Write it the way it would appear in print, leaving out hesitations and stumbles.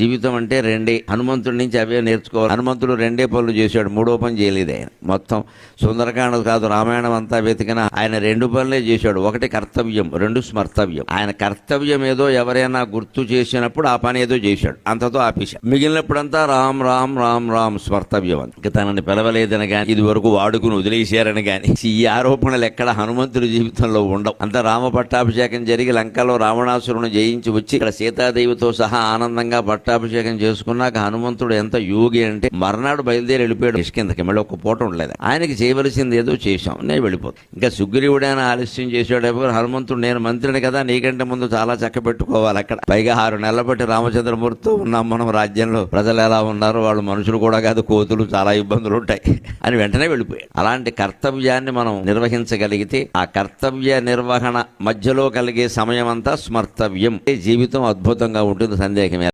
జీవితం అంటే రెండే. హనుమంతుడి నుంచి అవే నేర్చుకోవాలి. హనుమంతుడు రెండే పనులు చేశాడు, మూడో పని చేయలేదు ఆయన. మొత్తం సుందరకాండ కాదు రామాయణం అంతా వెతికిన ఆయన రెండు పనులే చేశాడు. ఒకటి కర్తవ్యం, రెండు స్మర్తవ్యం. ఆయన కర్తవ్యం ఏదో ఎవరైనా గుర్తు చేసినప్పుడు ఆ పని ఏదో చేశాడు, అంతతో ఆపేశాడు. మిగిలినప్పుడంతా రామ్ రామ్ రామ్ రామ్ స్మర్తవ్యం అని. ఇక తనని పిలవలేదని కానీ ఇది వరకు వాడుకుని వదిలేశారని కానీ ఈ ఆరోపణలు ఎక్కడ హనుమంతుడి జీవితంలో ఉండవు. అంత రామ పట్టాభిషేకం జరిగి లంకలో రావణాసురుని జయించి వచ్చి ఇక్కడ సీతాదేవితో సహా ఆనందంగా పట్టాభిషేకం చేసుకున్నాక హనుమంతుడు ఎంత యోగి అంటే మర్నాడు బయలుదేరి వెళ్ళిపోయాడు కిందకి. మళ్ళీ ఒక్క పూట ఉండలేదు. ఆయనకి చేయవలసింది ఏదో చేశాం, నేను వెళ్ళిపోతాను. ఇంకా సుగ్రీవుడైనా ఆలస్యం చేసాడు. హనుమంతుడు నేను మంత్రిని కదా, నీకంటే ముందు చాలా చక్క పెట్టుకోవాలి అక్కడ. పైగా 6 నెలల బట్టి రామచంద్రమూర్తితో ఉన్నాం మనం రాజ్యంలో. ప్రజలు ఎలా ఉన్నారు, వాళ్ళు మనుషులు కూడా కాదు, కోతులు, చాలా ఇబ్బందులు ఉంటాయి అని వెంటనే వెళ్ళిపోయాడు. అలాంటి కర్తవ్యాన్ని మనం నిర్వహించగలిగితే ఆ కర్తవ్య నిర్వహణ మధ్యలో కలిగే సమయం అంతా స్మర్తవ్యం. జీవితం అద్భుతంగా ఉంటుంది, సందేహమే.